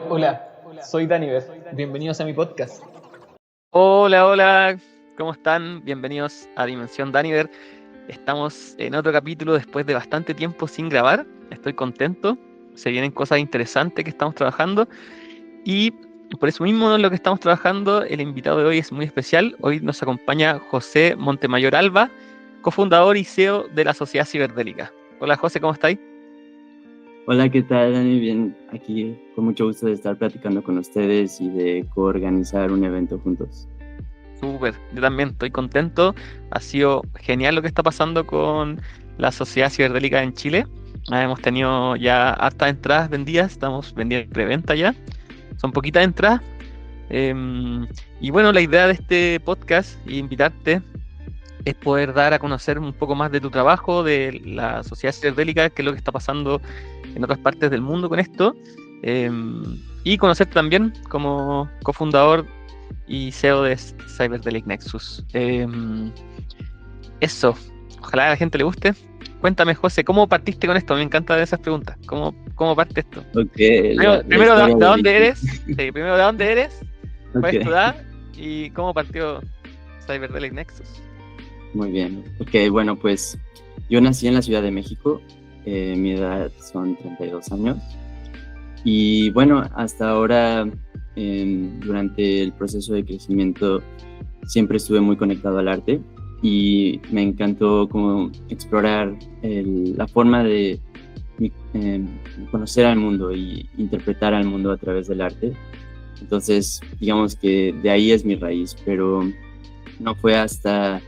Hola, soy Daniver. Bienvenidos a mi podcast. Hola, hola, ¿cómo están? Bienvenidos a Dimensión Daniver. Estamos en otro capítulo después de bastante tiempo sin grabar. Estoy contento, se vienen cosas interesantes que estamos trabajando y por eso mismo en lo que estamos trabajando, el invitado de hoy es muy especial. Hoy nos acompaña José Montemayor Alba, cofundador y CEO de la Sociedad Ciberdélica. Hola José, ¿cómo estáis? Hola, ¿qué tal, Dani? Bien, aquí con mucho gusto de estar platicando con ustedes y de coorganizar un evento juntos. Súper, yo también estoy contento. Ha sido genial lo que está pasando con la Sociedad Ciberdélica en Chile. Hemos tenido ya hartas entradas vendidas, estamos vendiendo preventa ya. Son poquitas entradas. Y bueno, la idea de este podcast y invitarte es poder dar a conocer un poco más de tu trabajo, de la Sociedad Ciberdélica, qué es lo que está pasando en otras partes del mundo con esto. Y conocer también como cofundador y CEO de Cyberdelic Nexus. Eso, ojalá a la gente le guste. Cuéntame, José, ¿cómo partiste con esto? Me encantan esas preguntas. ¿Cómo parte esto? Okay, Primero, ¿de dónde eres? Sí, primero, ¿de dónde eres? ¿Cuál es tu Okay. edad? ¿Y cómo partió Cyberdelic Nexus? Muy bien. Ok, bueno, pues yo nací en la Ciudad de México. Mi edad son 32 años. Y bueno, hasta ahora, durante el proceso de crecimiento, siempre estuve muy conectado al arte y me encantó como explorar la forma de conocer al mundo y interpretar al mundo a través del arte. Entonces, digamos que de ahí es mi raíz, pero no fue hasta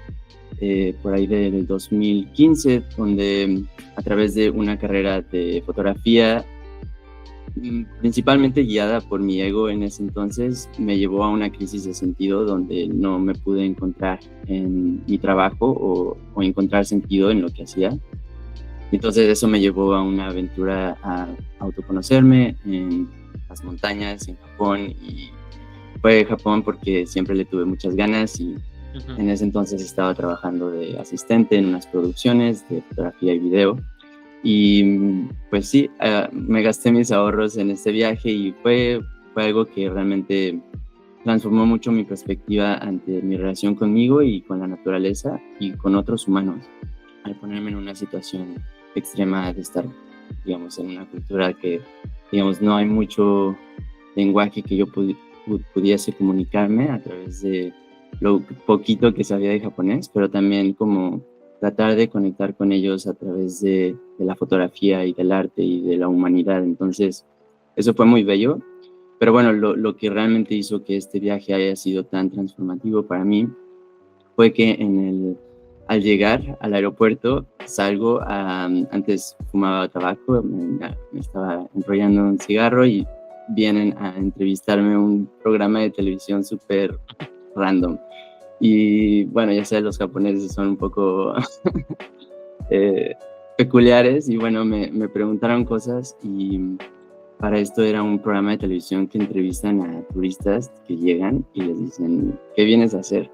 por ahí del 2015 donde a través de una carrera de fotografía, principalmente guiada por mi ego en ese entonces, me llevó a una crisis de sentido donde no me pude encontrar en mi trabajo o encontrar sentido en lo que hacía. Entonces eso me llevó a una aventura a autoconocerme en las montañas, en Japón, y fue Japón porque siempre le tuve muchas ganas y en ese entonces estaba trabajando de asistente en unas producciones de fotografía y video. Y pues sí, me gasté mis ahorros en este viaje y fue algo que realmente transformó mucho mi perspectiva ante mi relación conmigo y con la naturaleza y con otros humanos, al ponerme en una situación extrema de estar, digamos, en una cultura que, digamos, no hay mucho lenguaje que yo pudiese comunicarme a través de lo poquito que sabía de japonés, pero también como tratar de conectar con ellos a través de la fotografía y del arte y de la humanidad. Entonces, eso fue muy bello. Pero bueno, lo que realmente hizo que este viaje haya sido tan transformativo para mí fue que al llegar al aeropuerto salgo, antes fumaba tabaco, me estaba enrollando un cigarro y vienen a entrevistarme un programa de televisión súper random. Y bueno, ya sé, los japoneses son un poco peculiares y bueno, me preguntaron cosas y para esto era un programa de televisión que entrevistan a turistas que llegan y les dicen, ¿qué vienes a hacer?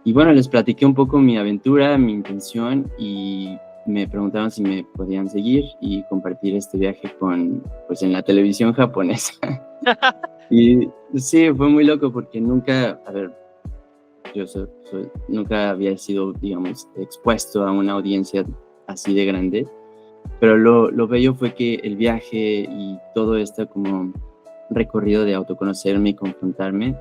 Y bueno, les platiqué un poco mi aventura, mi intención y me preguntaron si me podían seguir y compartir este viaje pues en la televisión japonesa. Y sí, fue muy loco porque nunca, yo nunca había sido, digamos, expuesto a una audiencia así de grande, pero lo bello fue que el viaje y todo este como recorrido de autoconocerme y confrontarme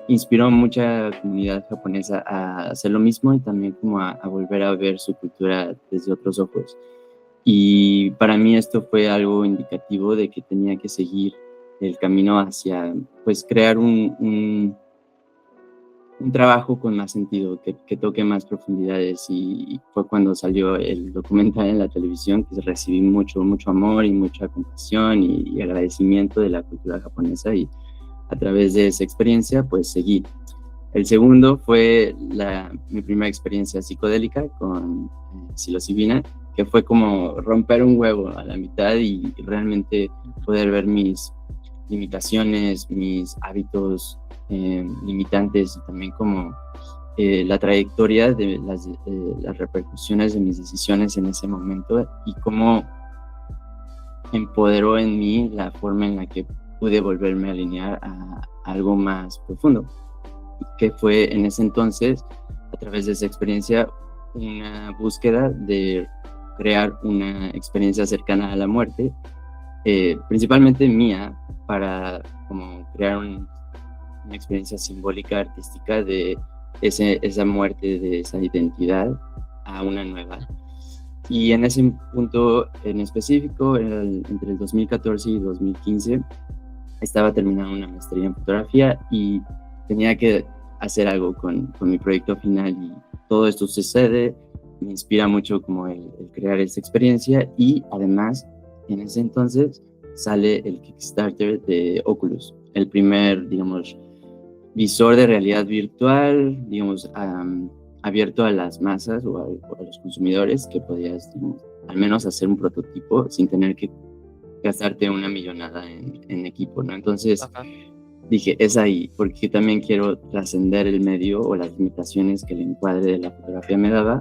inspiró a mucha comunidad japonesa a hacer lo mismo y también como a volver a ver su cultura desde otros ojos. Y para mí esto fue algo indicativo de que tenía que seguir el camino hacia, pues, crear un trabajo con más sentido, que toque más profundidades, y fue cuando salió el documental en la televisión que recibí mucho amor y mucha compasión y agradecimiento de la cultura japonesa, y a través de esa experiencia pues seguí. El segundo fue mi primera experiencia psicodélica con psilocibina, que fue como romper un huevo a la mitad y realmente poder ver mis limitaciones, mis hábitos limitantes y también como la trayectoria de las repercusiones de mis decisiones en ese momento y cómo empoderó en mí la forma en la que pude volverme a alinear a algo más profundo, que fue en ese entonces, a través de esa experiencia, una búsqueda de crear una experiencia cercana a la muerte, principalmente mía, para como crear una experiencia simbólica, artística de esa muerte, de esa identidad a una nueva. Y en ese punto en específico, entre el 2014 y 2015, estaba terminando una maestría en fotografía y tenía que hacer algo con mi proyecto final, y todo esto sucede, me inspira mucho como el crear esta experiencia, y además en ese entonces sale el Kickstarter de Oculus, el primer, digamos, visor de realidad virtual, digamos, abierto a las masas o a los consumidores, que podías, digamos, al menos hacer un prototipo sin tener que gastarte una millonada en equipo, ¿no? Entonces, ajá, dije, es ahí, porque también quiero trascender el medio o las limitaciones que el encuadre de la fotografía me daba,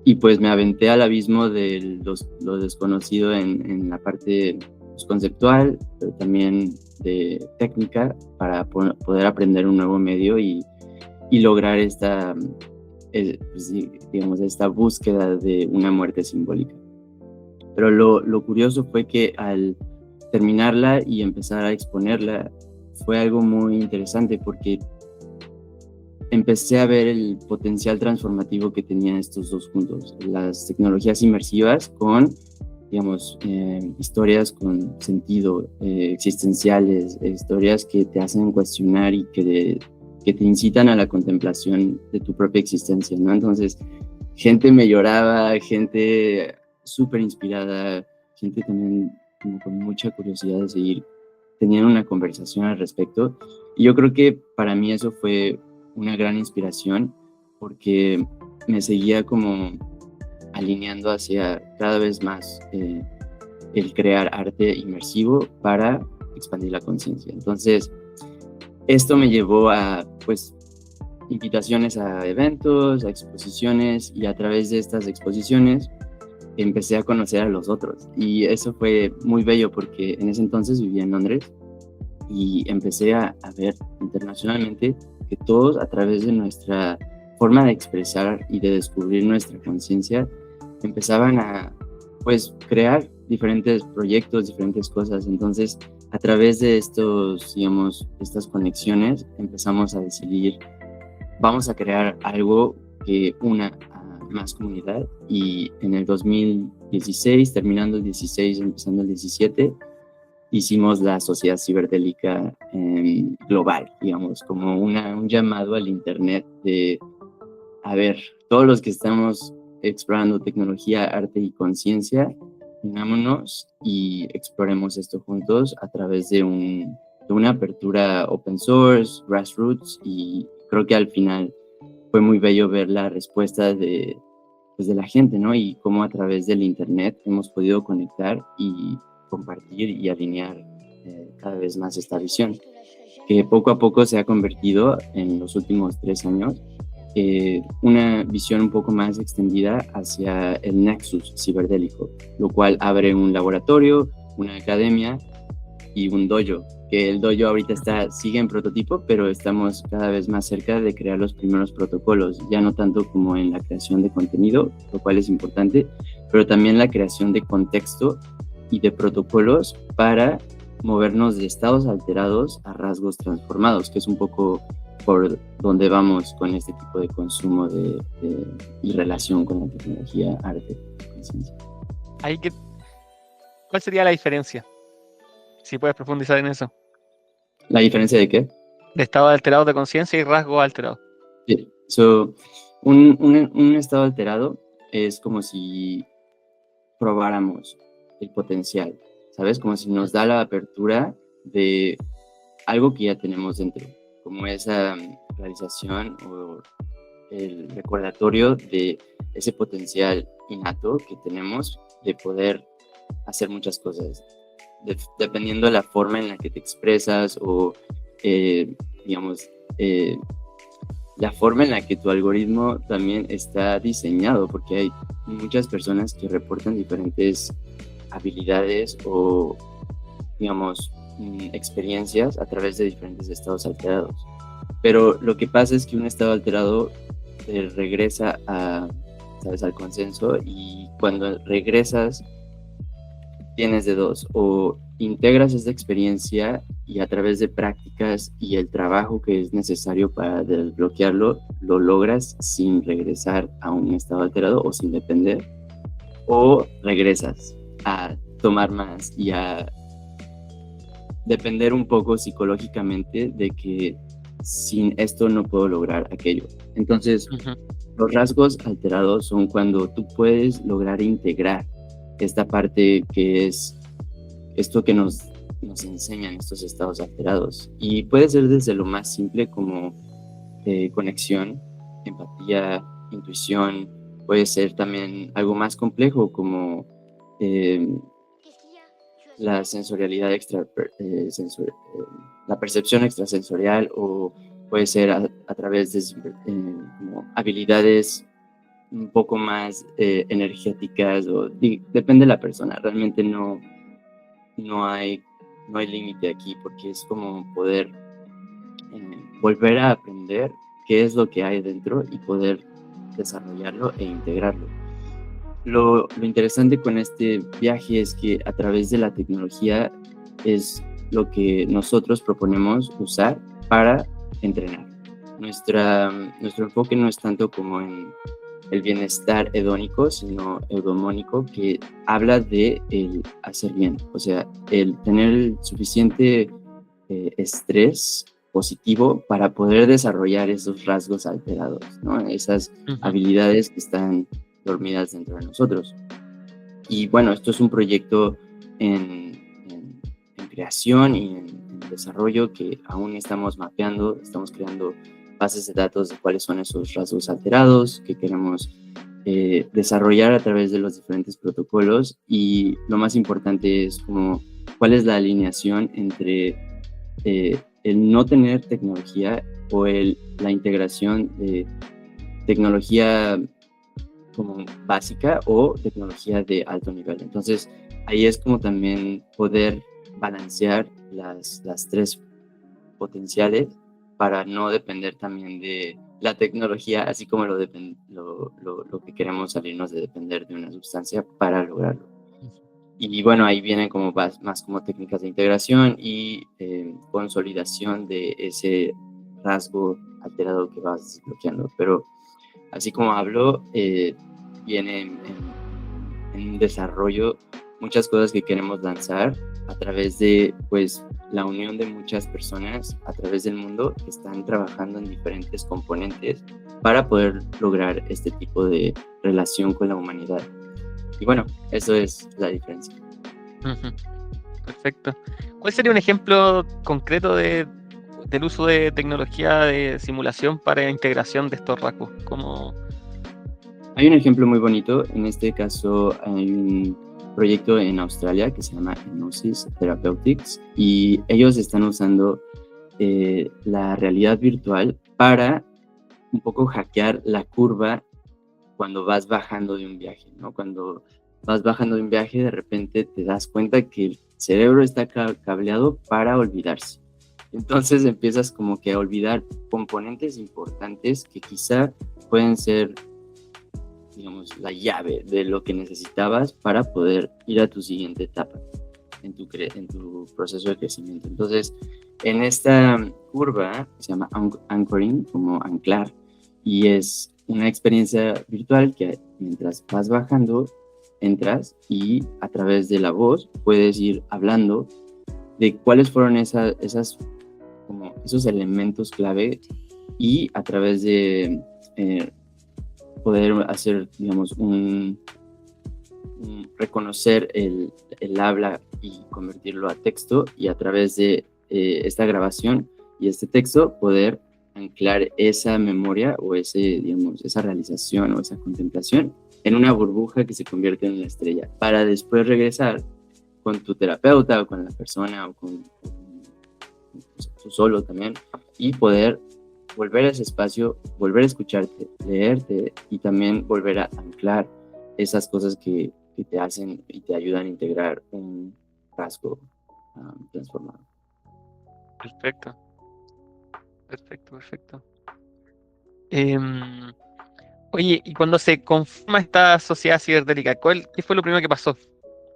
y pues me aventé al abismo de lo desconocido en la parte conceptual, pero también de técnica, para poder aprender un nuevo medio y lograr esta, pues, digamos, esta búsqueda de una muerte simbólica. Pero lo curioso fue que al terminarla y empezar a exponerla, fue algo muy interesante, porque empecé a ver el potencial transformativo que tenían estos dos juntos, las tecnologías inmersivas con, digamos, historias con sentido, existenciales, historias que te hacen cuestionar y que te incitan a la contemplación de tu propia existencia, ¿no? Entonces, gente me lloraba, gente súper inspirada, gente también como con mucha curiosidad de seguir teniendo una conversación al respecto. Y yo creo que para mí eso fue una gran inspiración, porque me seguía como alineando hacia cada vez más el crear arte inmersivo para expandir la conciencia. Entonces, esto me llevó a, pues, invitaciones a eventos, a exposiciones, y a través de estas exposiciones empecé a conocer a los otros, y eso fue muy bello, porque en ese entonces vivía en Londres y empecé a ver internacionalmente que todos, a través de nuestra forma de expresar y de descubrir nuestra conciencia, empezaban a, pues, crear diferentes proyectos, diferentes cosas. Entonces, a través de estos, digamos, estas conexiones, empezamos a decidir, vamos a crear algo que una a más comunidad. Y en el 2016, terminando el 16, empezando el 17, hicimos la Sociedad Ciberdélica global, digamos, como un llamado al internet de, a ver, todos los que estamos explorando tecnología, arte y conciencia, unámonos y exploremos esto juntos a través de una apertura open source, grassroots, y creo que al final fue muy bello ver la respuesta de la gente, ¿no? Y cómo a través del internet hemos podido conectar y compartir y alinear cada vez más esta visión, que poco a poco se ha convertido en los últimos 3 años una visión un poco más extendida hacia el nexus ciberdélico, lo cual abre un laboratorio, una academia y un dojo, que el dojo ahorita sigue en prototipo, pero estamos cada vez más cerca de crear los primeros protocolos, ya no tanto como en la creación de contenido, lo cual es importante, pero también la creación de contexto y de protocolos para movernos de estados alterados a rasgos transformados, que es un poco por donde vamos con este tipo de consumo y relación con la tecnología, arte y conciencia. ¿Cuál sería la diferencia? Si puedes profundizar en eso. ¿La diferencia de qué? De estado alterado de conciencia y rasgos alterados. Sí. Un estado alterado es como si probáramos el potencial, ¿sabes? Como si nos da la apertura de algo que ya tenemos dentro, como esa realización o el recordatorio de ese potencial innato que tenemos de poder hacer muchas cosas, dependiendo de la forma en la que te expresas o, digamos, la forma en la que tu algoritmo también está diseñado, porque hay muchas personas que reportan diferentes habilidades o, digamos, experiencias a través de diferentes estados alterados. Pero lo que pasa es que un estado alterado te regresa a, ¿sabes?, al consenso, y cuando regresas tienes de dos: o integras esta experiencia y a través de prácticas y el trabajo que es necesario para desbloquearlo, lo logras sin regresar a un estado alterado o sin depender, o regresas a tomar más y a depender un poco psicológicamente de que sin esto no puedo lograr aquello. Entonces, los rasgos alterados son cuando tú puedes lograr integrar esta parte que es esto que nos enseñan estos estados alterados. Y puede ser desde lo más simple como conexión, empatía, intuición. Puede ser también algo más complejo como la sensorialidad la percepción extrasensorial, o puede ser a través de como habilidades un poco más energéticas, o depende de la persona. Realmente no hay límite aquí, porque es como poder volver a aprender qué es lo que hay dentro y poder desarrollarlo e integrarlo. Lo interesante con este viaje es que a través de la tecnología es lo que nosotros proponemos usar para entrenar. Nuestro enfoque no es tanto como en el bienestar hedónico, sino eudomónico, que habla de el hacer bien, o sea, el tener el suficiente estrés positivo para poder desarrollar esos rasgos alterados, ¿no? Esas habilidades que están dormidas dentro de nosotros. Y bueno, esto es un proyecto en creación y en desarrollo, que aún estamos mapeando, estamos creando bases de datos de cuáles son esos rasgos alterados que queremos desarrollar a través de los diferentes protocolos. Y lo más importante es como cuál es la alineación entre el no tener tecnología o la integración de tecnología como básica o tecnología de alto nivel. Entonces ahí es como también poder balancear las tres potenciales para no depender también de la tecnología, así como lo que queremos salirnos de depender de una sustancia para lograrlo. Y bueno, ahí vienen como más como técnicas de integración y consolidación de ese rasgo alterado que vas desbloqueando. Pero así como hablo, viene en desarrollo muchas cosas que queremos lanzar a través de, pues, la unión de muchas personas a través del mundo que están trabajando en diferentes componentes para poder lograr este tipo de relación con la humanidad. Y bueno, eso es la diferencia. Perfecto. ¿Cuál sería un ejemplo concreto del uso de tecnología de simulación para integración de estos rasgos? Hay un ejemplo muy bonito. En este caso hay un proyecto en Australia que se llama Gnosis Therapeutics, y ellos están usando la realidad virtual para un poco hackear la curva cuando vas bajando de un viaje, ¿no? Cuando vas bajando de un viaje, de repente te das cuenta que el cerebro está cableado para olvidarse. Entonces empiezas como que a olvidar componentes importantes que quizá pueden ser, digamos, la llave de lo que necesitabas para poder ir a tu siguiente etapa en tu proceso de crecimiento. Entonces, en esta curva se llama anchoring, como anclar, y es una experiencia virtual que mientras vas bajando, entras y a través de la voz puedes ir hablando de cuáles fueron esos elementos clave, y a través de poder hacer, digamos, reconocer el habla y convertirlo a texto, y a través de esta grabación y este texto poder anclar esa memoria o esa realización o esa contemplación en una burbuja que se convierte en una estrella, para después regresar con tu terapeuta o con la persona o con tú solo también, y poder volver a ese espacio, volver a escucharte, leerte y también volver a anclar esas cosas que te hacen y te ayudan a integrar un rasgo transformado. Perfecto, perfecto. Oye, y cuando se conforma esta sociedad ciberdélica, ¿qué fue lo primero que pasó?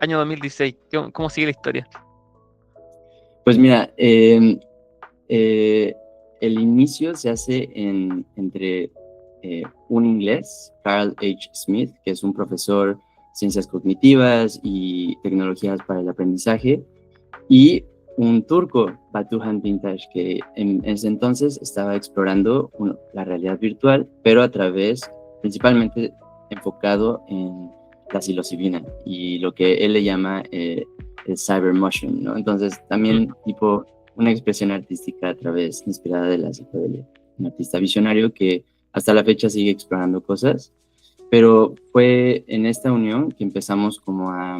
Año 2016, ¿cómo sigue la historia? Pues mira, el inicio se hace entre un inglés, Carl H. Smith, que es un profesor de ciencias cognitivas y tecnologías para el aprendizaje, y un turco, Batuhan Vintage, que en ese entonces estaba explorando la realidad virtual, pero a través, principalmente enfocado en la psilocibina y lo que él le llama el cyber motion, ¿no? Entonces también tipo una expresión artística a través, inspirada de la psicodelia. Un artista visionario que hasta la fecha sigue explorando cosas, pero fue en esta unión que empezamos como a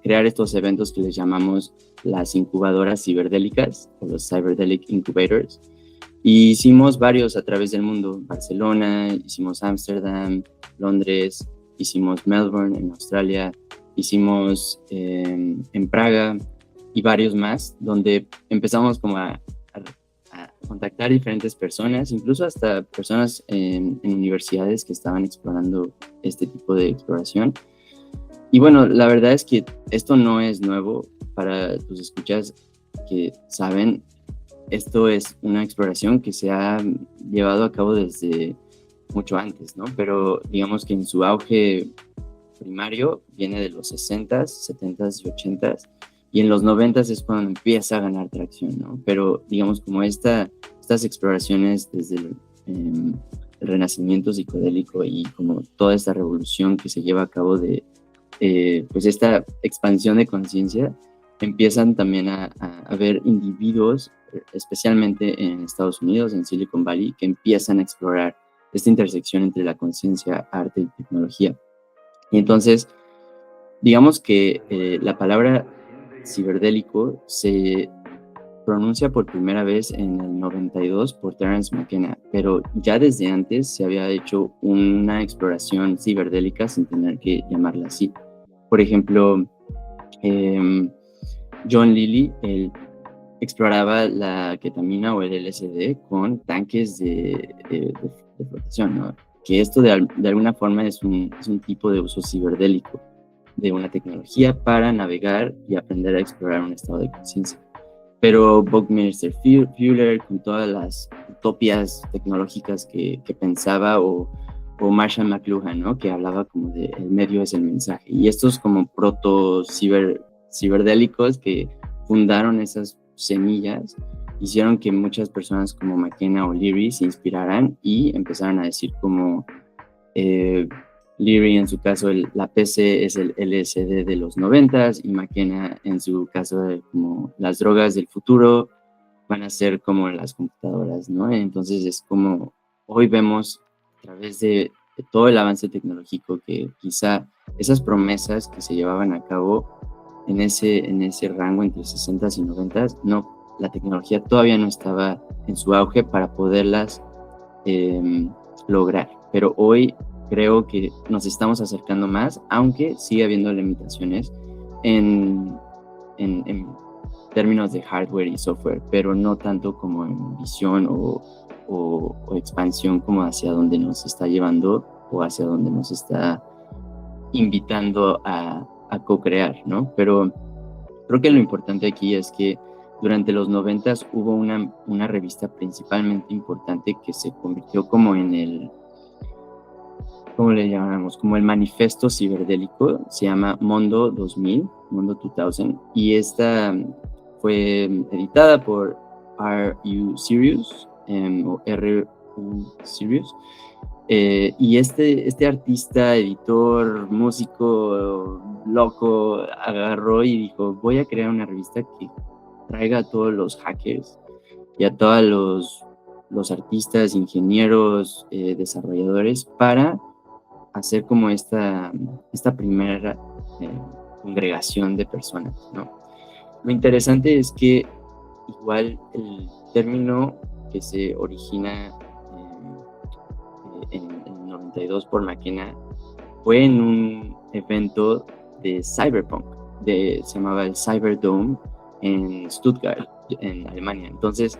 crear estos eventos que les llamamos las incubadoras ciberdélicas o los Cyberdelic Incubators. Y hicimos varios a través del mundo. Barcelona, hicimos Ámsterdam, Londres, hicimos Melbourne en Australia, hicimos en Praga y varios más, donde empezamos como a contactar diferentes personas, incluso hasta personas en universidades que estaban explorando este tipo de exploración. Y bueno, la verdad es que esto no es nuevo para tus escuchas que saben. Esto es una exploración que se ha llevado a cabo desde mucho antes, ¿no? Pero digamos que en su auge primario viene de los 60s, 70s y 80s, y en los 90s es cuando empieza a ganar tracción, ¿no? Pero digamos como estas exploraciones desde el renacimiento psicodélico y como toda esta revolución que se lleva a cabo de pues esta expansión de conciencia, empiezan también a ver individuos, especialmente en Estados Unidos, en Silicon Valley, que empiezan a explorar esta intersección entre la conciencia, arte y tecnología. Y entonces, digamos que la palabra ciberdélico se pronuncia por primera vez en el 92 por Terence McKenna, pero ya desde antes se había hecho una exploración ciberdélica sin tener que llamarla así. Por ejemplo, John Lilly, él exploraba la ketamina o el LSD con tanques de flotación, ¿no? Que esto de alguna forma es un tipo de uso ciberdélico de una tecnología para navegar y aprender a explorar un estado de conciencia. Pero Buckminster Fuller, con todas las utopias tecnológicas que pensaba, o Marshall McLuhan, ¿no? Que hablaba como de el medio es el mensaje. Y estos como ciberdélicos que fundaron esas semillas hicieron que muchas personas como McKenna o Leary se inspiraran y empezaran a decir como Leary en su caso la PC es el LSD de los 90s y McKenna en su caso como las drogas del futuro van a ser como las computadoras, ¿no? Entonces es como hoy vemos a través de todo el avance tecnológico que quizá esas promesas que se llevaban a cabo en ese rango entre 60s y 90s, no, la tecnología todavía no estaba en su auge para poderlas lograr. Pero hoy creo que nos estamos acercando más, aunque sigue habiendo limitaciones en términos de hardware y software, pero no tanto como en visión o expansión como hacia donde nos está llevando o hacia donde nos está invitando a co-crear, ¿no? Pero creo que lo importante aquí es que durante los 90s hubo una revista principalmente importante que se convirtió como en el, ¿cómo le llamamos? Como el manifiesto ciberdélico, se llama Mondo 2000, Mondo 2000, y esta fue editada por R.U. Sirius, o R.U. Sirius, y este artista, editor, músico loco, agarró y dijo, voy a crear una revista que traiga a todos los hackers y a todos los artistas, ingenieros, desarrolladores para hacer como esta primera congregación de personas, ¿no? Lo interesante es que igual el término que se origina en el 92 por McKenna fue en un evento de Cyberpunk, se llamaba el Cyberdome en Stuttgart, en Alemania. Entonces,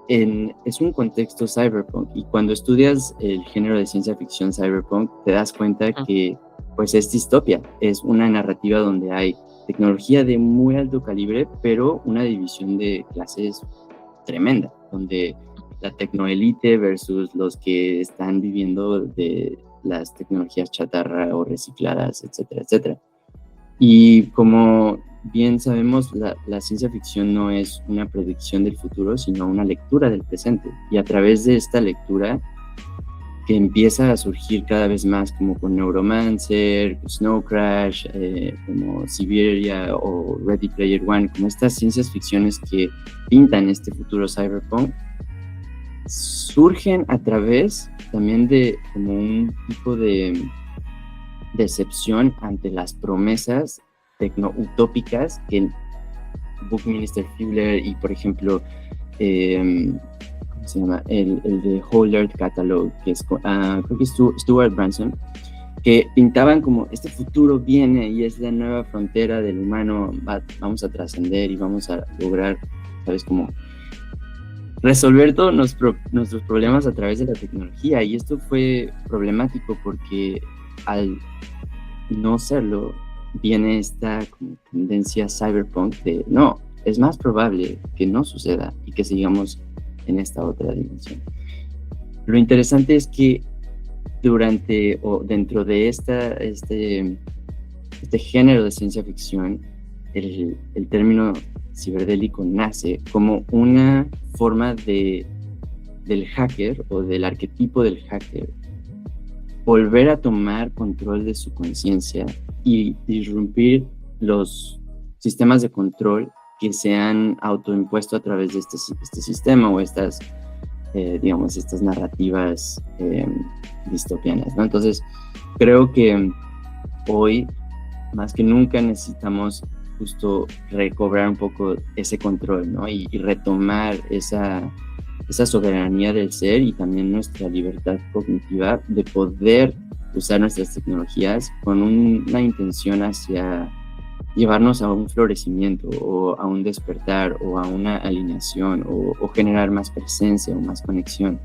es un contexto cyberpunk, y cuando estudias el género de ciencia ficción cyberpunk te das cuenta que pues es distopia, es una narrativa donde hay tecnología de muy alto calibre, pero una división de clases tremenda, donde la tecnoelite versus los que están viviendo de las tecnologías chatarra o recicladas, etcétera, etcétera. Y como bien sabemos, la ciencia ficción no es una predicción del futuro, sino una lectura del presente. Y a través de esta lectura, que empieza a surgir cada vez más, como con Neuromancer, Snow Crash, como Siberia o Ready Player One, como estas ciencias ficciones que pintan este futuro cyberpunk, surgen a través también de como un tipo de decepción ante las promesas tecno-utópicas que Buckminster Fuller y, por ejemplo, ¿cómo se llama? El de Whole Earth Catalog, que es, creo que es Stuart Branson, que pintaban como este futuro viene y es la nueva frontera del humano, vamos a trascender y vamos a lograr, ¿sabes? Como resolver todos nuestros problemas a través de la tecnología. Y esto fue problemático porque al no serlo, viene esta como tendencia cyberpunk de no, es más probable que no suceda y que sigamos en esta otra dimensión. Lo interesante es que durante o dentro de este género de ciencia ficción, el término ciberdélico nace como una forma del hacker o del arquetipo del hacker volver a tomar control de su conciencia y disrumpir los sistemas de control que se han autoimpuesto a través de este sistema o estas narrativas distopianas, ¿no? Entonces, creo que hoy, más que nunca, necesitamos justo recobrar un poco ese control, ¿no? Y retomar esa soberanía del ser y también nuestra libertad cognitiva de poder usar nuestras tecnologías con una intención hacia llevarnos a un florecimiento o a un despertar o a una alineación o generar más presencia o más conexión.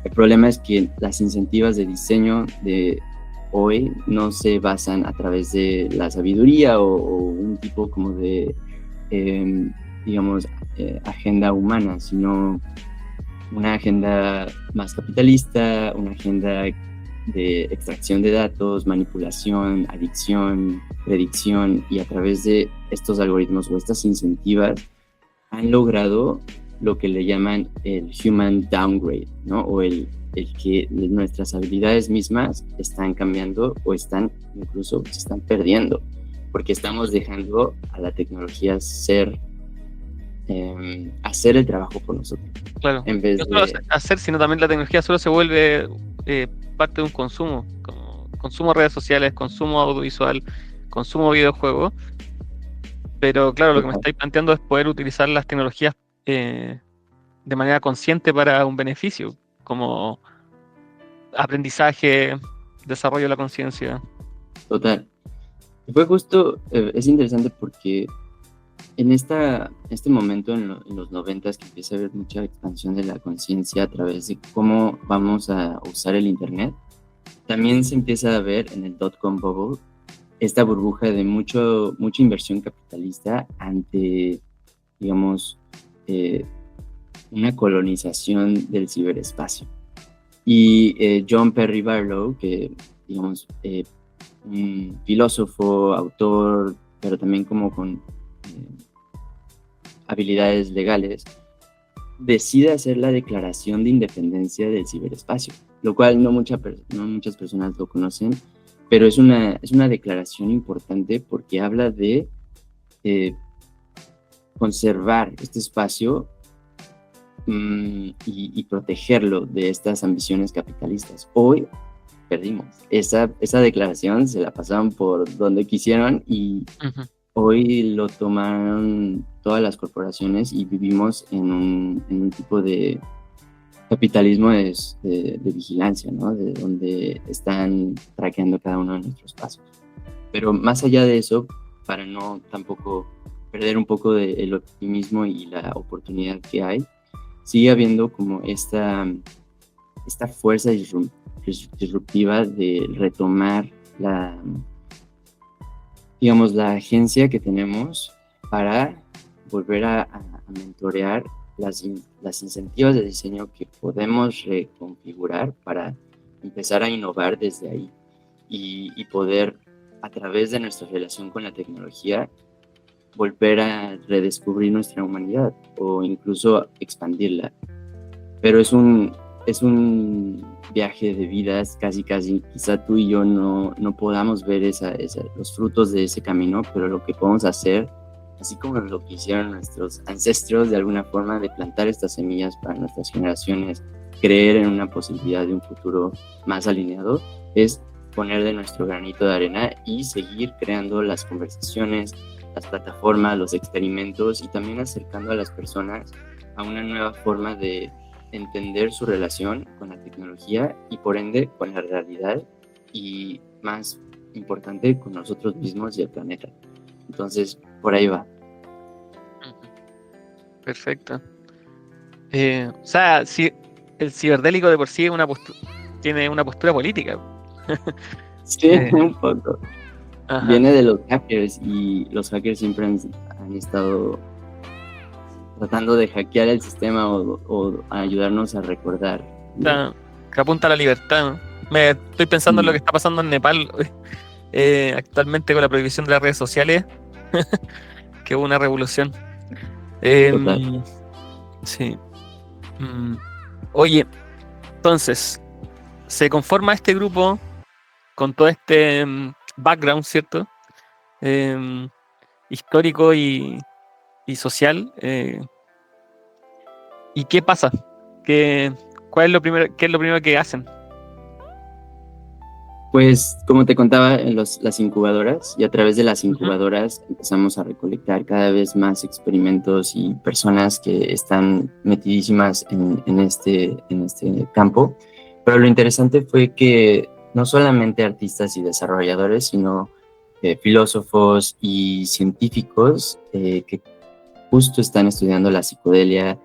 El problema es que las incentivas de diseño de hoy no se basan a través de la sabiduría o un tipo como de, agenda humana, sino una agenda más capitalista, una agenda de extracción de datos, manipulación, adicción, predicción, y a través de estos algoritmos o estas incentivas han logrado lo que le llaman el human downgrade, ¿no? O el que nuestras habilidades mismas están cambiando o se están perdiendo, porque estamos dejando a la tecnología hacer el trabajo por nosotros. Claro, en vez no solo de hacer, sino también la tecnología solo se vuelve parte de un consumo, como consumo de redes sociales, consumo audiovisual, consumo videojuegos. Pero claro, lo que me estáis planteando es poder utilizar las tecnologías de manera consciente para un beneficio, como aprendizaje, desarrollo de la conciencia. Total. Y fue justo, es interesante porque en este momento, en los 90s, que empieza a haber mucha expansión de la conciencia a través de cómo vamos a usar el Internet, también se empieza a ver en el dot-com bubble esta burbuja de mucha inversión capitalista ante, digamos, una colonización del ciberespacio. Y John Perry Barlow, que, digamos, un filósofo, autor, pero también como con habilidades legales, decide hacer la declaración de independencia del ciberespacio, lo cual no muchas personas lo conocen, pero es una declaración importante porque habla de conservar este espacio y protegerlo de estas ambiciones capitalistas. Hoy perdimos. Esa declaración se la pasaron por donde quisieron y hoy lo tomaron todas las corporaciones y vivimos en un tipo de capitalismo es de vigilancia, ¿no? De donde están traqueando cada uno de nuestros pasos. Pero más allá de eso, para no tampoco perder un poco del optimismo y la oportunidad que hay, sigue habiendo como esta fuerza disruptiva de retomar digamos, la agencia que tenemos para volver a mentorear las incentivas de diseño que podemos reconfigurar para empezar a innovar desde ahí y poder, a través de nuestra relación con la tecnología, volver a redescubrir nuestra humanidad o incluso expandirla. Pero es un viaje de vidas, casi, quizá tú y yo no podamos ver los frutos de ese camino, pero lo que podemos hacer, así como lo que hicieron nuestros ancestros de alguna forma, de plantar estas semillas para nuestras generaciones, creer en una posibilidad de un futuro más alineado, es poner de nuestro granito de arena y seguir creando las conversaciones, las plataformas, los experimentos y también acercando a las personas a una nueva forma de entender su relación con la tecnología y por ende con la realidad y, más importante, con nosotros mismos y el planeta. Entonces, por ahí va. Perfecto. O sea, si el ciberdélico de por sí tiene una postura política. Sí, un poco. Ajá. Viene de los hackers y los hackers siempre han estado tratando de hackear el sistema o ayudarnos a recordar. Que apunta a la libertad, ¿no? Me estoy pensando en lo que está pasando en Nepal actualmente con la prohibición de las redes sociales, que hubo una revolución. Total. Sí. Oye, entonces, se conforma este grupo con todo este background, ¿cierto? Histórico y social. ¿Y qué pasa? ¿Qué es lo primero que hacen? Pues, como te contaba, en las incubadoras, y a través de las incubadoras empezamos a recolectar cada vez más experimentos y personas que están metidísimas en este campo. Pero lo interesante fue que no solamente artistas y desarrolladores, sino filósofos y científicos que justo están estudiando la psicodelia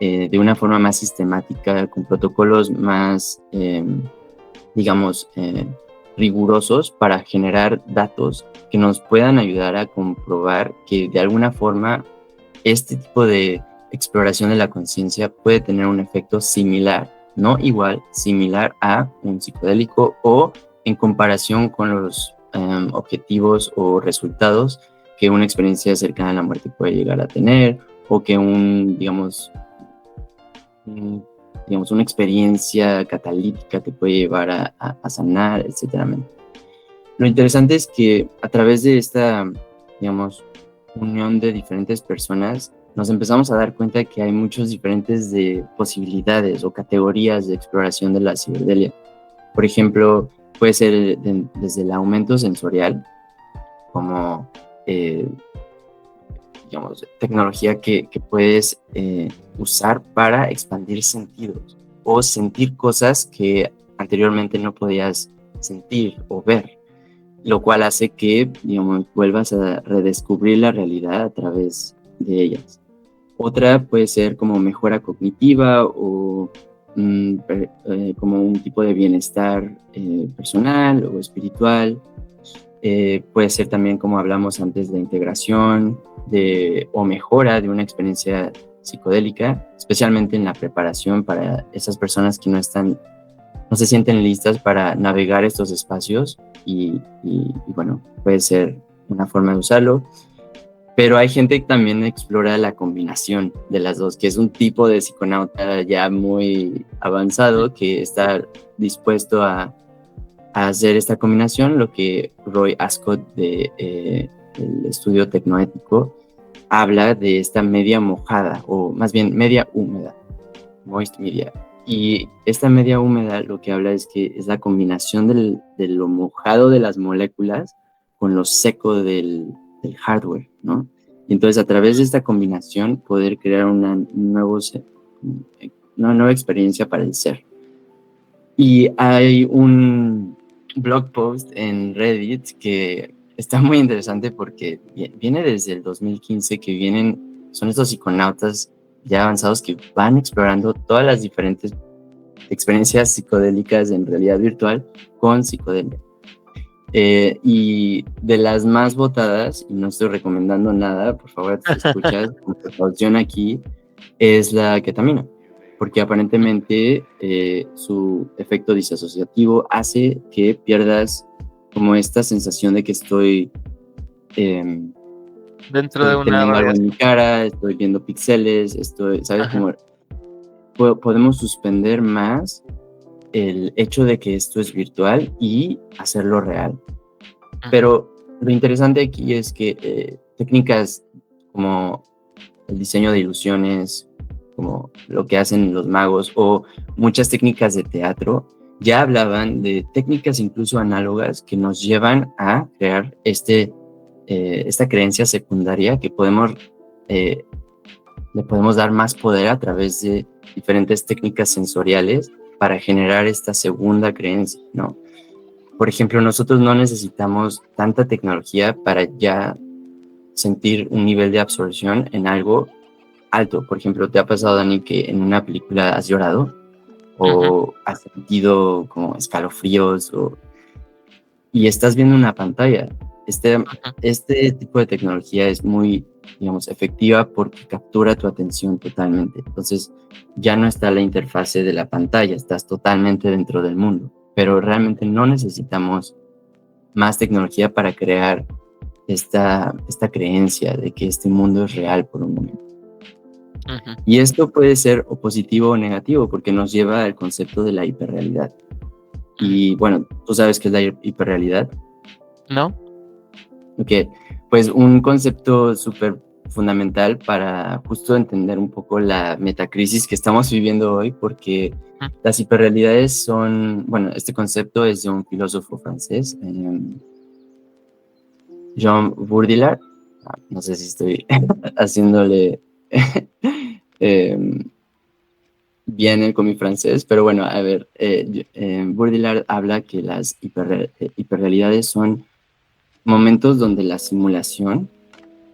de una forma más sistemática, con protocolos más, digamos, rigurosos para generar datos que nos puedan ayudar a comprobar que de alguna forma este tipo de exploración de la conciencia puede tener un efecto similar, no igual, similar a un psicodélico o en comparación con los objetivos o resultados que una experiencia cercana a la muerte puede llegar a tener o que una experiencia catalítica te puede llevar a sanar, etcétera. Lo interesante es que a través de esta, unión de diferentes personas, nos empezamos a dar cuenta que hay muchos diferentes de posibilidades o categorías de exploración de la ciberdelia. Por ejemplo, puede ser desde el aumento sensorial, como tecnología que puedes usar para expandir sentidos o sentir cosas que anteriormente no podías sentir o ver, lo cual hace que vuelvas a redescubrir la realidad a través de ellas. Otra puede ser como mejora cognitiva o como un tipo de bienestar personal o espiritual. Puede ser también, como hablamos antes, de integración o mejora de una experiencia psicodélica, especialmente en la preparación para esas personas que no se sienten listas para navegar estos espacios y bueno, puede ser una forma de usarlo. Pero hay gente que también explora la combinación de las dos, que es un tipo de psiconauta ya muy avanzado que está dispuesto a hacer esta combinación, lo que Roy Ascott del estudio tecnoético habla de esta media mojada, o más bien media húmeda, moist media. Y esta media húmeda lo que habla es que es la combinación de lo mojado de las moléculas con lo seco del hardware, ¿no? Y entonces a través de esta combinación poder crear un nuevo una nueva experiencia para el ser. Y hay un blog post en Reddit que está muy interesante porque viene desde el 2015, que son estos psiconautas ya avanzados que van explorando todas las diferentes experiencias psicodélicas en realidad virtual con psicodelia. Y de las más votadas, y no estoy recomendando nada, por favor, te escuchas con precaución aquí, es la ketamina, porque aparentemente su efecto disasociativo hace que pierdas como esta sensación de que estoy Dentro de una teniendo algo en mi radiación. cara, estoy viendo píxeles, ¿sabes? Como podemos suspender más el hecho de que esto es virtual y hacerlo real. Pero lo interesante aquí es que técnicas como el diseño de ilusiones, como lo que hacen los magos, o muchas técnicas de teatro, ya hablaban de técnicas incluso análogas que nos llevan a crear esta creencia secundaria que le podemos dar más poder a través de diferentes técnicas sensoriales para generar esta segunda creencia, ¿no? Por ejemplo, nosotros no necesitamos tanta tecnología para ya sentir un nivel de absorción en algo alto. Por ejemplo, ¿te ha pasado, Dani, que en una película has llorado o has sentido como escalofríos y estás viendo una pantalla? Este tipo de tecnología es muy, digamos, efectiva porque captura tu atención totalmente. Entonces, ya no está la interfase de la pantalla, estás totalmente dentro del mundo. Pero realmente no necesitamos más tecnología para crear esta creencia de que este mundo es real por un momento. Y esto puede ser o positivo o negativo porque nos lleva al concepto de la hiperrealidad. Y bueno, ¿tú sabes qué es la hiperrealidad? ¿No? Ok, pues un concepto súper fundamental para justo entender un poco la metacrisis que estamos viviendo hoy, porque las hiperrealidades son, bueno, este concepto es de un filósofo francés, Jean Baudrillard. No sé si estoy haciéndole bien con mi francés, pero bueno, a ver, Baudrillard habla que las hiperrealidades son momentos donde la simulación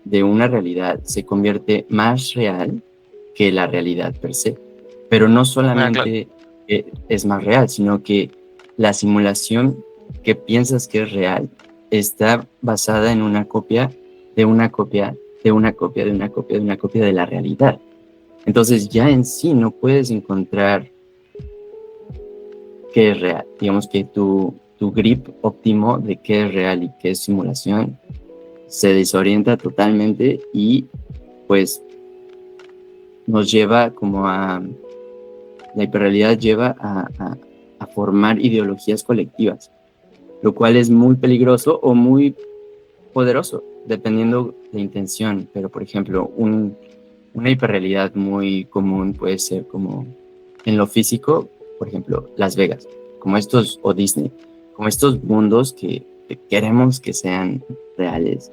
de una realidad se convierte más real que la realidad per se. Pero no solamente es más real, sino que la simulación que piensas que es real está basada en una copia de una copia de una copia de una copia de una copia de la realidad. Entonces ya en sí no puedes encontrar qué es real. Digamos que tu grip óptimo de qué es real y qué es simulación se desorienta totalmente y pues nos lleva como la hiperrealidad lleva a formar ideologías colectivas, lo cual es muy peligroso o muy poderoso, dependiendo de la intención. Pero por ejemplo, una hiperrealidad muy común puede ser como en lo físico, por ejemplo, Las Vegas, como estos, o Disney, como estos mundos que queremos que sean reales.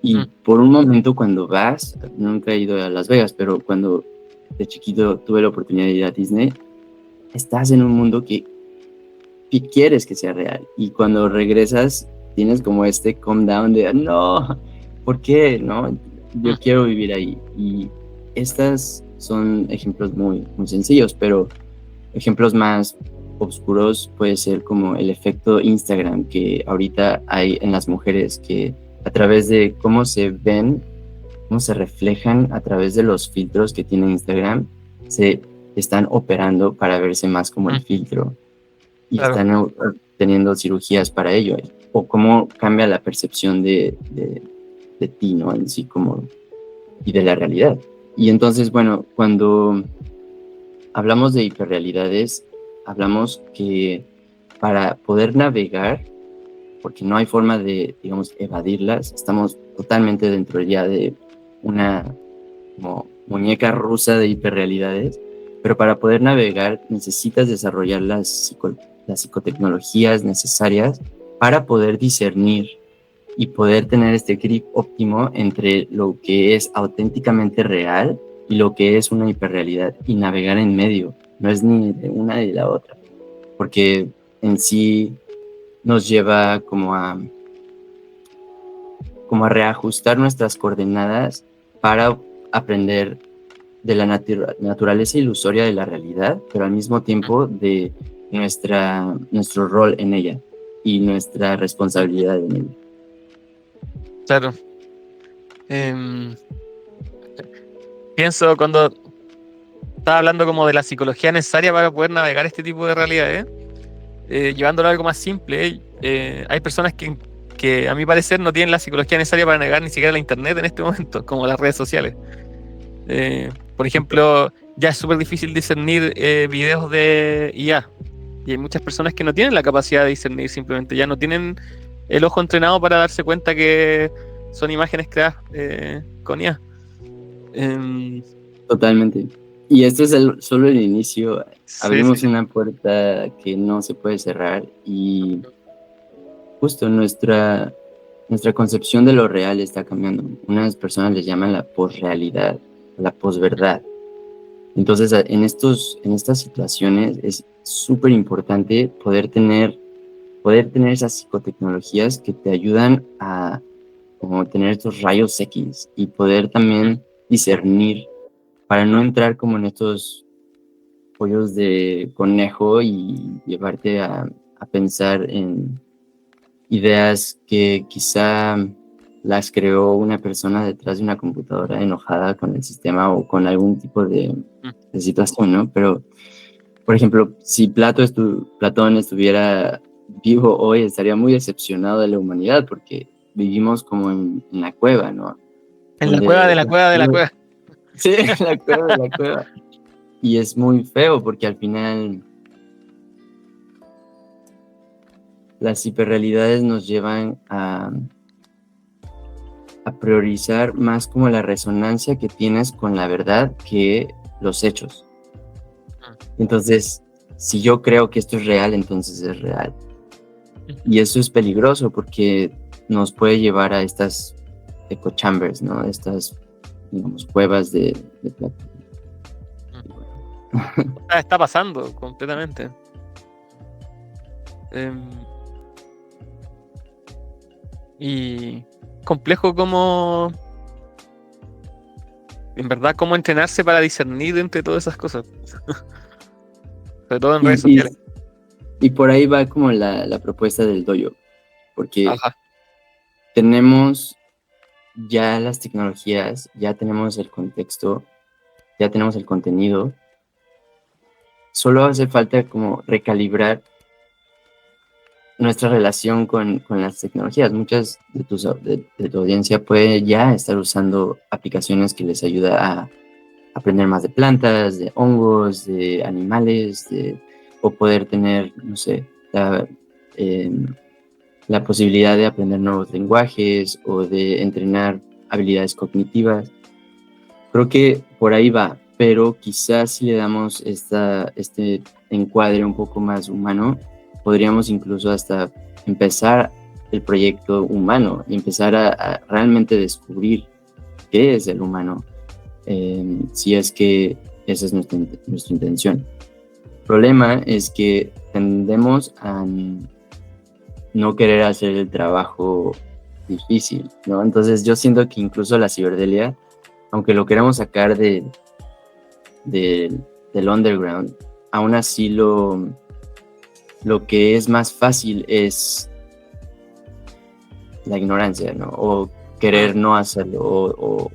Y por un momento cuando vas, nunca he ido a Las Vegas, pero cuando de chiquito tuve la oportunidad de ir a Disney, estás en un mundo que quieres que sea real. Y cuando regresas, tienes como este calm down de, no, ¿por qué? No, yo quiero vivir ahí. Y estas son ejemplos muy, muy sencillos, pero ejemplos más oscuros puede ser como el efecto Instagram que ahorita hay en las mujeres, que a través de cómo se ven, cómo se reflejan a través de los filtros que tiene Instagram, se están operando para verse más como el filtro y están teniendo cirugías para ello, o cómo cambia la percepción de ti, ¿no? En sí, como, y de la realidad. Y entonces, bueno, cuando hablamos de hiperrealidades, hablamos que para poder navegar, porque no hay forma de, digamos, evadirlas, estamos totalmente dentro ya de una como muñeca rusa de hiperrealidades, pero para poder navegar necesitas desarrollar las psicotecnologías necesarias para poder discernir y poder tener este grip óptimo entre lo que es auténticamente real y lo que es una hiperrealidad y navegar en medio. No es ni de una ni de la otra, porque en sí nos lleva como a reajustar nuestras coordenadas para aprender de la naturaleza ilusoria de la realidad, pero al mismo tiempo de nuestro rol en ella y nuestra responsabilidad en ella. Claro. Em, Pienso cuando estaba hablando como de la psicología necesaria para poder navegar este tipo de realidades, llevándolo a algo más simple. Hay personas que a mi parecer no tienen la psicología necesaria para navegar ni siquiera la internet en este momento, como las redes sociales. Por ejemplo, ya es súper difícil discernir videos de IA, y hay muchas personas que no tienen la capacidad de discernir, simplemente ya no tienen el ojo entrenado para darse cuenta que son imágenes creadas con IA. Totalmente. Y esto es solo el inicio. Sí, Abrimos sí. una puerta que no se puede cerrar y justo nuestra concepción de lo real está cambiando. Unas personas les llaman la posrealidad, la posverdad. Entonces, en estas situaciones es súper importante poder tener esas psicotecnologías que te ayudan a como tener estos rayos X y poder también discernir para no entrar como en estos pollos de conejo y llevarte a pensar en ideas que quizá las creó una persona detrás de una computadora enojada con el sistema o con algún tipo de situación, ¿no? Pero, por ejemplo, si Platón estuviera vivo hoy, estaría muy decepcionado de la humanidad porque vivimos como en la cueva, ¿no? En la cueva de la cueva de la cueva. Sí, en la cueva de la cueva. Y es muy feo porque al final las hiperrealidades nos llevan a priorizar más como la resonancia que tienes con la verdad que los hechos. Entonces, si yo creo que esto es real, entonces es real. Y eso es peligroso porque nos puede llevar a estas echo chambers, ¿no? Estas, digamos, cuevas de plata. Está pasando completamente. Y complejo como, en verdad, cómo entrenarse para discernir entre todas esas cosas. Sobre todo en redes sociales. Y por ahí va como la propuesta del dojo, porque Ajá. tenemos ya las tecnologías, ya tenemos el contexto, ya tenemos el contenido. Solo hace falta como recalibrar nuestra relación con las tecnologías. Muchas de tu audiencia puede ya estar usando aplicaciones que les ayuda a aprender más de plantas, de hongos, de animales, o poder tener, no sé, la posibilidad de aprender nuevos lenguajes o de entrenar habilidades cognitivas. Creo que por ahí va, pero quizás si le damos este encuadre un poco más humano, podríamos incluso hasta empezar el proyecto humano y empezar a realmente descubrir qué es el humano, si es que esa es nuestra intención. El problema es que tendemos a no querer hacer el trabajo difícil, ¿no? Entonces yo siento que incluso la ciberdelia, aunque lo queramos sacar del underground, aún así lo que es más fácil es la ignorancia, ¿no? O querer no hacerlo, o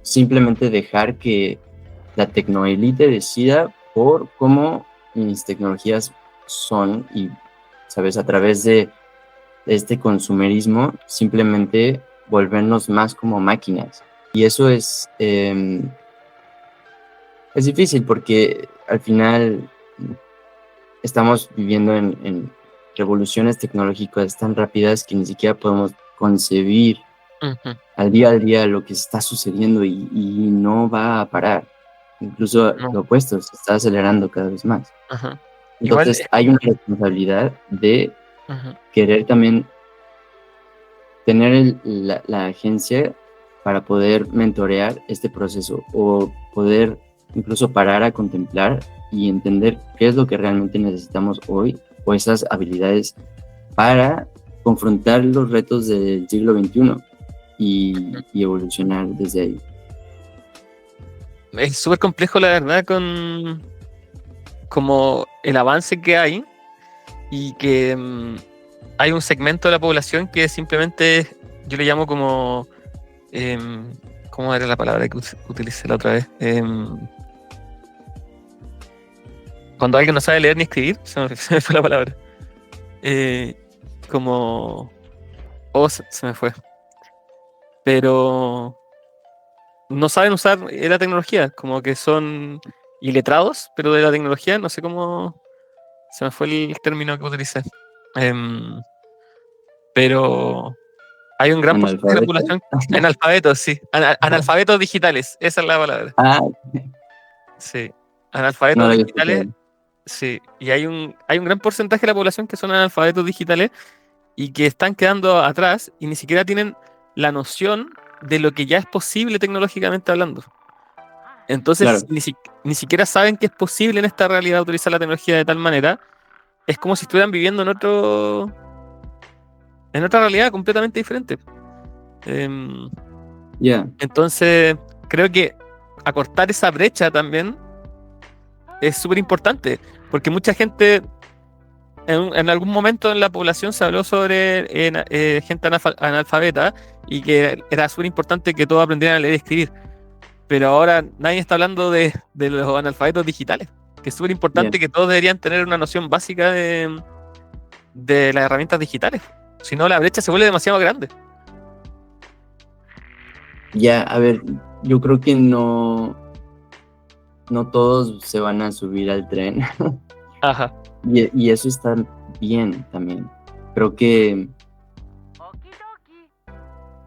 simplemente dejar que la tecnoelite decida por cómo mis tecnologías son y, ¿sabes? A través de este consumerismo, simplemente volvernos más como máquinas. Y eso es difícil porque al final estamos viviendo en revoluciones tecnológicas tan rápidas que ni siquiera podemos concebir al día lo que está sucediendo y no va a parar. Incluso lo opuesto, se está acelerando cada vez más. Entonces hay una responsabilidad de querer también tener la agencia para poder mentorear este proceso o poder incluso parar a contemplar y entender qué es lo que realmente necesitamos hoy o esas habilidades para confrontar los retos del siglo XXI y evolucionar desde ahí. Es súper complejo, la verdad, con como el avance que hay y que hay un segmento de la población que simplemente, yo le llamo como, ¿cómo era la palabra que utilicé la otra vez? Cuando alguien no sabe leer ni escribir, se me fue la palabra. Como... Oh, se me fue. Pero no saben usar la tecnología, como que son iletrados, pero de la tecnología, no sé cómo... Se me fue el término que utilicé. Pero hay un gran porcentaje de la ¿Analfabeto? población analfabetos, sí. Analfabetos digitales, esa es la palabra. Ah, Sí. no Analfabetos lo había digitales, escuchado. sí. Y hay un gran porcentaje de la población que son analfabetos digitales y que están quedando atrás y ni siquiera tienen la noción de lo que ya es posible tecnológicamente hablando. Entonces, Claro, ni siquiera saben que es posible en esta realidad utilizar la tecnología de tal manera. Es como si estuvieran viviendo en otra realidad completamente diferente. Em, ya. entonces, creo que acortar esa brecha también es súper importante, porque mucha gente, en algún momento en la población se habló sobre gente analfabeta y que era súper importante que todos aprendieran a leer y escribir, pero ahora nadie está hablando de los analfabetos digitales, que es súper Ya. importante que todos deberían tener una noción básica de las herramientas digitales, si no la brecha se vuelve demasiado grande. Ya, a ver, yo creo que no todos se van a subir al tren Ajá. y eso está bien también. Creo que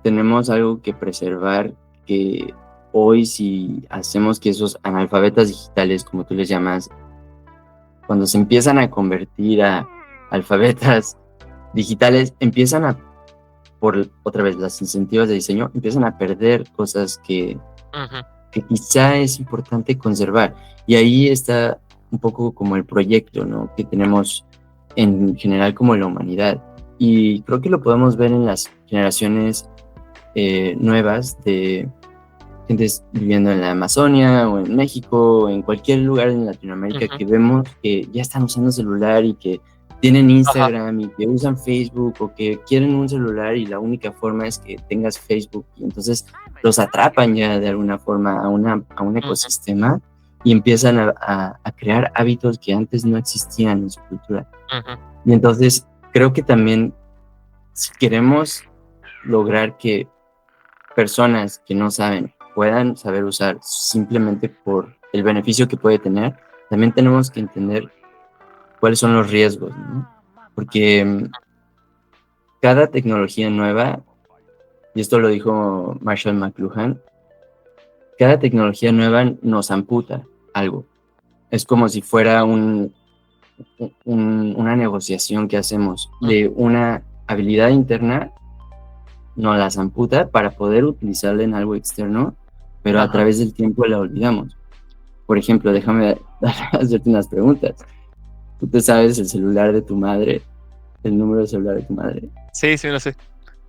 tenemos algo que preservar, que hoy si hacemos que esos analfabetas digitales, como tú les llamas, cuando se empiezan a convertir a alfabetas digitales, empiezan a, por otra vez, las incentivas de diseño, empiezan a perder cosas que Ujú. quizá es importante conservar. Y ahí está un poco como el proyecto, ¿no?, que tenemos en general como la humanidad. Y creo que lo podemos ver en las generaciones nuevas de gentes viviendo en la Amazonia o en México o en cualquier lugar en Latinoamérica, Ujú. que vemos que ya están usando celular y que tienen Ajá. Instagram y que usan Facebook o que quieren un celular y la única forma es que tengas Facebook y entonces los atrapan ya de alguna forma a un Ujú. ecosistema y empiezan a crear hábitos que antes no existían en su cultura. Ujú. Y entonces creo que también si queremos lograr que personas que no saben puedan saber usar simplemente por el beneficio que puede tener, también tenemos que entender cuáles son los riesgos, ¿no? Porque cada tecnología nueva, y esto lo dijo Marshall McLuhan, cada tecnología nueva nos amputa algo. Es como si fuera una negociación que hacemos de una habilidad interna, nos las amputa para poder utilizarla en algo externo, pero a Ajá. través del tiempo la olvidamos. Por ejemplo, déjame hacerte unas preguntas. ¿Tú te sabes el celular de tu madre? ¿El número de celular de tu madre? Sí, sí, no sé.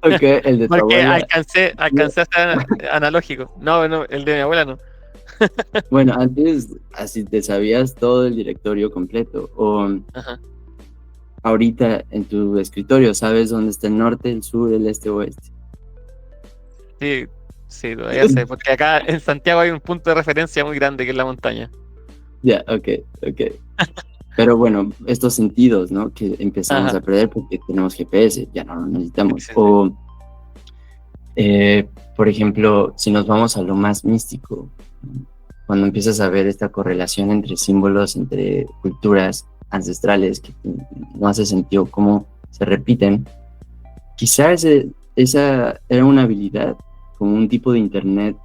Ok, el de tu Porque abuela. alcancé a ser analógico. No, no, el de mi abuela no. Bueno, antes así te sabías todo el directorio completo. O Ajá. ahorita en tu escritorio, ¿sabes dónde está el norte, el sur, el este, oeste? Sí, sí, todavía sé. Porque acá en Santiago hay un punto de referencia muy grande que es la montaña. Ya, ok. Pero bueno, estos sentidos, ¿no?, que empezamos Ajá. a perder porque tenemos GPS, ya no lo Sí, necesitamos. sí, sí. O, por ejemplo, si nos vamos a lo más místico, cuando empiezas a ver esta correlación entre símbolos, entre culturas ancestrales, que no hace sentido cómo se repiten, quizás esa era una habilidad, como un tipo de internet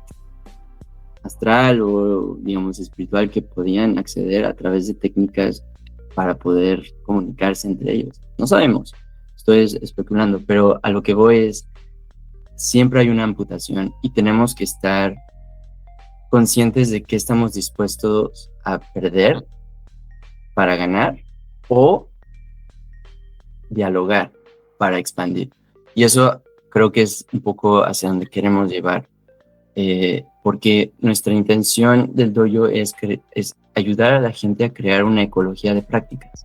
astral o, digamos, espiritual, que podían acceder a través de técnicas para poder comunicarse entre ellos. No sabemos, estoy especulando, pero a lo que voy es, siempre hay una amputación y tenemos que estar conscientes de qué estamos dispuestos a perder para ganar o dialogar para expandir. Y eso creo que es un poco hacia donde queremos llevar, porque nuestra intención del dojo es ayudar a la gente a crear una ecología de prácticas.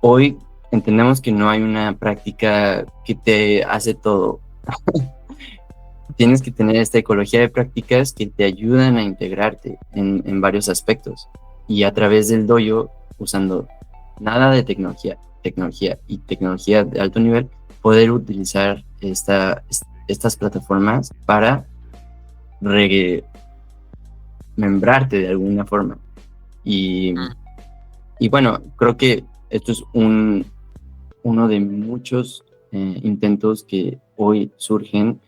Hoy entendemos que no hay una práctica que te hace todo. Tienes que tener esta ecología de prácticas que te ayudan a integrarte en varios aspectos. Y a través del dojo, usando nada de tecnología y tecnología de alto nivel, poder utilizar estas plataformas para remembrarte de alguna forma. Y bueno, creo que esto es uno de muchos intentos que hoy surgen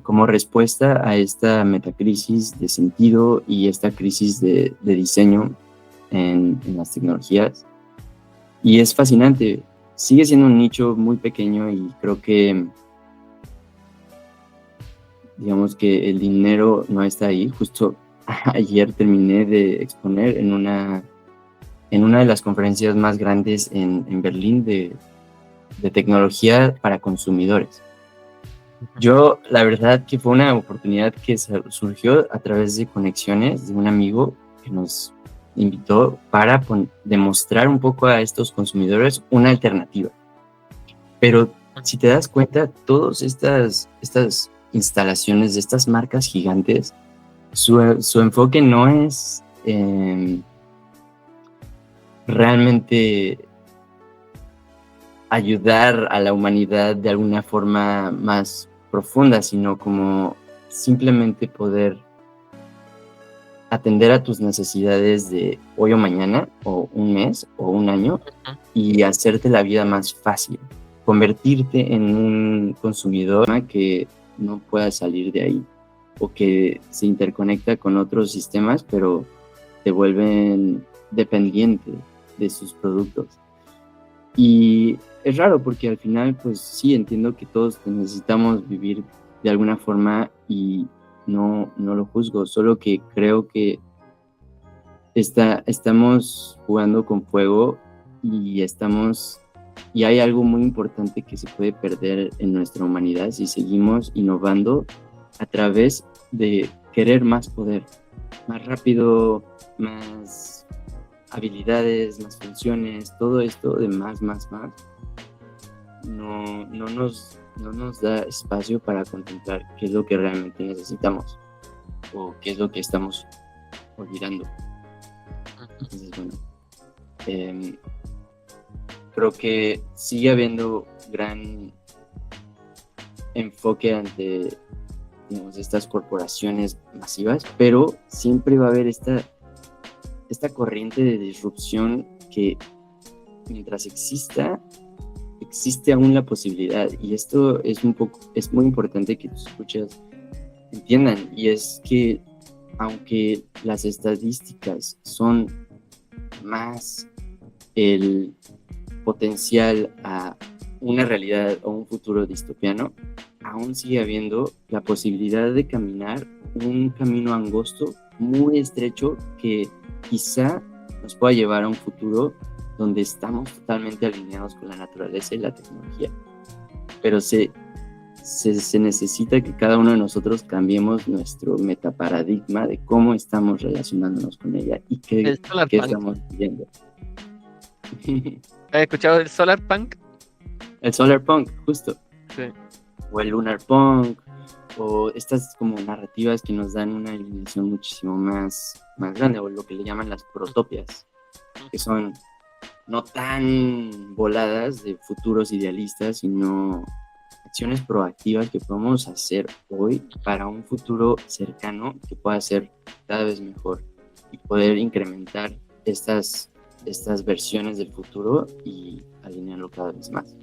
como respuesta a esta metacrisis de sentido y esta crisis de diseño en las tecnologías. Y es fascinante. Sigue siendo un nicho muy pequeño y creo que, digamos que el dinero no está ahí. Justo ayer terminé de exponer en una de las conferencias más grandes en Berlín de tecnología para consumidores. Yo, la verdad que fue una oportunidad que surgió a través de conexiones de un amigo que nos invitó para demostrar un poco a estos consumidores una alternativa. Pero si te das cuenta, todas estas instalaciones de estas marcas gigantes, su enfoque no es realmente ayudar a la humanidad de alguna forma más profunda, sino como simplemente poder atender a tus necesidades de hoy o mañana, o un mes, o un año, y hacerte la vida más fácil. Convertirte en un consumidor que no pueda salir de ahí, o que se interconecta con otros sistemas, pero te vuelven dependiente de sus productos. Y es raro porque al final, pues sí, entiendo que todos necesitamos vivir de alguna forma y no lo juzgo, solo que creo que estamos jugando con fuego y hay algo muy importante que se puede perder en nuestra humanidad si seguimos innovando a través de querer más poder, más rápido, más habilidades, más funciones, todo esto de más, no nos da espacio para contemplar qué es lo que realmente necesitamos o qué es lo que estamos olvidando. Entonces, bueno, creo que sigue habiendo gran enfoque ante, digamos, estas corporaciones masivas, pero siempre va a haber esta corriente de disrupción que mientras existe aún la posibilidad, y esto es muy importante que tus escuchas entiendan, y es que aunque las estadísticas son más el potencial a una realidad o un futuro distopiano, aún sigue habiendo la posibilidad de caminar un camino angosto, muy estrecho, que quizá nos pueda llevar a un futuro donde estamos totalmente alineados con la naturaleza y la tecnología. Pero se necesita que cada uno de nosotros cambiemos nuestro metaparadigma de cómo estamos relacionándonos con ella y qué estamos viviendo. ¿Has escuchado el Solar Punk? El Solar Punk, justo. Sí. O el Lunar Punk, o estas como narrativas que nos dan una iluminación muchísimo más grande, o lo que le llaman las protopias, que son no tan voladas de futuros idealistas, sino acciones proactivas que podemos hacer hoy para un futuro cercano que pueda ser cada vez mejor y poder incrementar estas versiones del futuro y alinearlo cada vez más.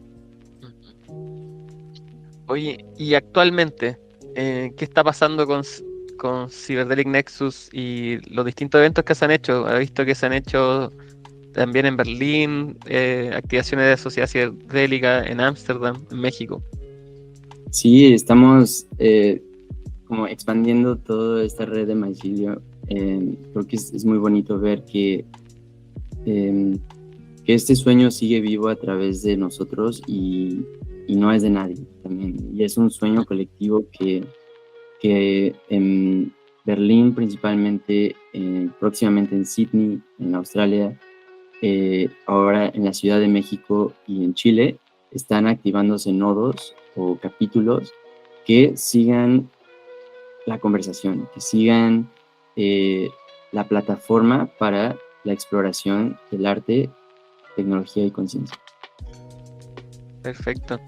Oye, y actualmente, ¿qué está pasando con Cyberdelic Nexus y los distintos eventos que se han hecho? He visto que se han hecho también en Berlín, activaciones de sociedad ciberdélica en Ámsterdam, en México. Sí, estamos como expandiendo toda esta red de Mycilio. Creo que es muy bonito ver eh, que este sueño sigue vivo a través de nosotros y no es de nadie también. Y es un sueño colectivo que en Berlín principalmente, próximamente en Sydney, en Australia, ahora en la Ciudad de México y en Chile, están activándose nodos o capítulos que sigan la conversación, que sigan la plataforma para la exploración del arte, tecnología y conciencia. Perfecto.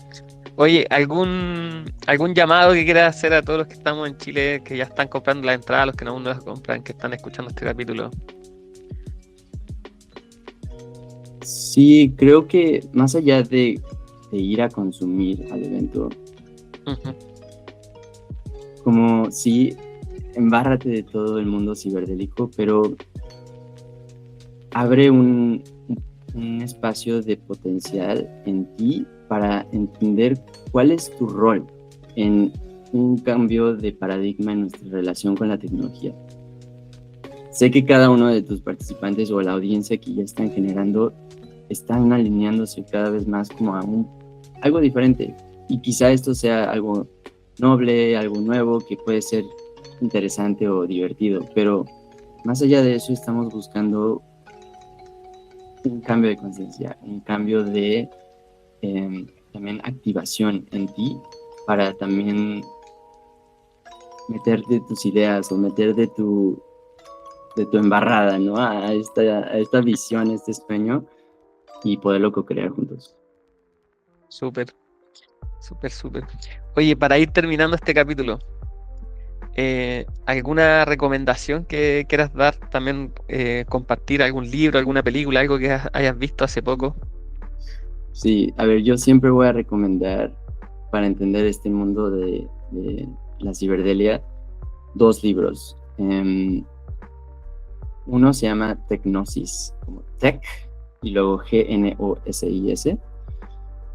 Oye, ¿algún llamado que quieras hacer a todos los que estamos en Chile, que ya están comprando la entrada, los que aún no las compran, que están escuchando este capítulo? Sí, creo que más allá de ir a consumir al evento, Ujú. como sí, embárrate de todo el mundo ciberdélico, pero abre un espacio de potencial en ti para entender cuál es tu rol en un cambio de paradigma en nuestra relación con la tecnología. Sé que cada uno de tus participantes o la audiencia que ya están generando están alineándose cada vez más como a algo diferente. Y quizá esto sea algo noble, algo nuevo, que puede ser interesante o divertido, pero más allá de eso estamos buscando un cambio de conciencia, un cambio de también activación en ti para también meter de tus ideas o meter de tu embarrada, ¿no? A esta visión, a este sueño y poderlo co-crear juntos. Súper, súper, súper. Oye, para ir terminando este capítulo, ¿alguna recomendación que quieras dar? También compartir algún libro, alguna película, algo que hayas visto hace poco. Sí, a ver, yo siempre voy a recomendar para entender este mundo de la ciberdelia 2 libros. Uno se llama Technosis, como Tech, y luego Gnosis,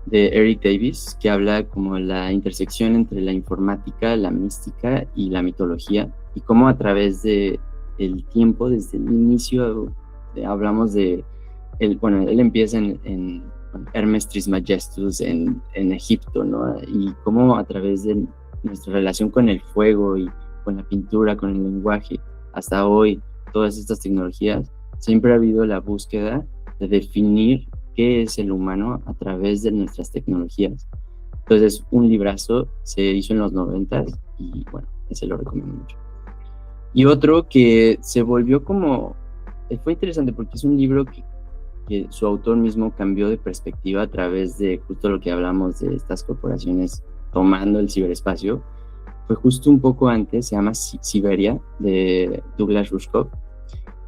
de Eric Davis, que habla como la intersección entre la informática, la mística y la mitología, y cómo a través de el tiempo, desde el inicio, hablamos de, él empieza en Hermes Trismegistus en Egipto, ¿no? Y cómo a través de nuestra relación con el fuego y con la pintura, con el lenguaje, hasta hoy, todas estas tecnologías, siempre ha habido la búsqueda de definir qué es el humano a través de nuestras tecnologías. Entonces, un librazo se hizo en los 90 y bueno, ese lo recomiendo mucho. Y otro que se volvió como, fue interesante porque es un libro que su autor mismo cambió de perspectiva a través de justo lo que hablamos de estas corporaciones tomando el ciberespacio. Fue justo un poco antes, se llama Siberia, de Douglas Rushkoff.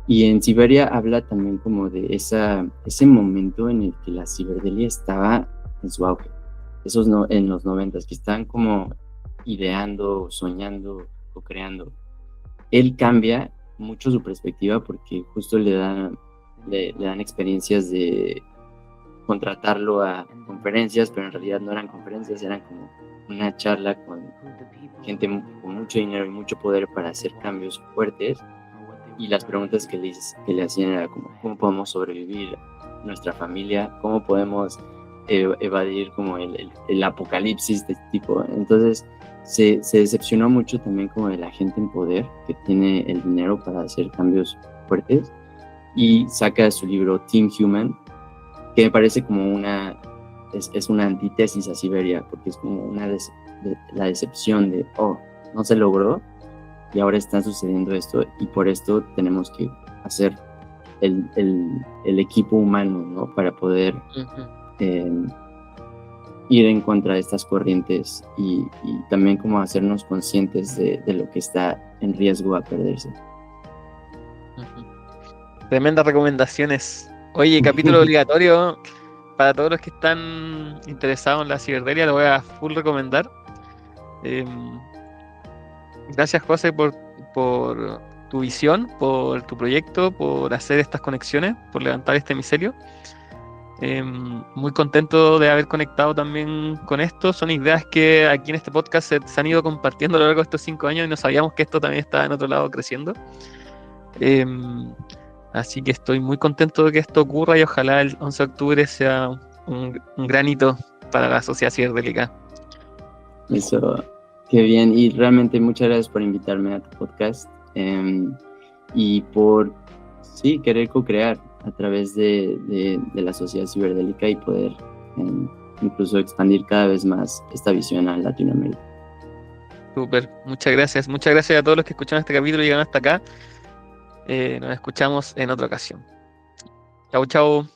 Y en Siberia habla también como de ese momento en el que la ciberdelia estaba en su auge. Esos en los 90s, que estaban como ideando, soñando, o creando. Él cambia mucho su perspectiva porque justo le dan experiencias de contratarlo a conferencias, pero en realidad no eran conferencias, eran como una charla con gente con mucho dinero y mucho poder para hacer cambios fuertes. Y las preguntas que le hacían era como, ¿cómo podemos sobrevivir nuestra familia? ¿Cómo podemos evadir como el apocalipsis de este tipo? Entonces se decepcionó mucho también como de la gente en poder que tiene el dinero para hacer cambios fuertes y saca su libro Team Human, que me parece como es una antítesis a Siberia, porque es como la decepción de, no se logró, y ahora está sucediendo esto y por esto tenemos que hacer el equipo humano, ¿no? Para poder ir en contra de estas corrientes y también como hacernos conscientes de lo que está en riesgo a perderse. Tremendas recomendaciones. Oye, capítulo obligatorio para todos los que están interesados en la ciberdelia, lo voy a full recomendar. Gracias, José, por tu visión, por tu proyecto, por hacer estas conexiones, por levantar este micelio. Muy contento de haber conectado también con esto. Son ideas que aquí en este podcast se han ido compartiendo a lo largo de estos 5 años y no sabíamos que esto también estaba en otro lado creciendo. Así que estoy muy contento de que esto ocurra y ojalá el 11 de octubre sea un gran hito para la sociedad ciberdélica. Eso, qué bien. Y realmente muchas gracias por invitarme a tu podcast y por, sí, querer co-crear a través de la sociedad ciberdélica y poder incluso expandir cada vez más esta visión a Latinoamérica. Súper, muchas gracias. Muchas gracias a todos los que escucharon este capítulo y llegaron hasta acá. Nos escuchamos en otra ocasión. Chau, chau.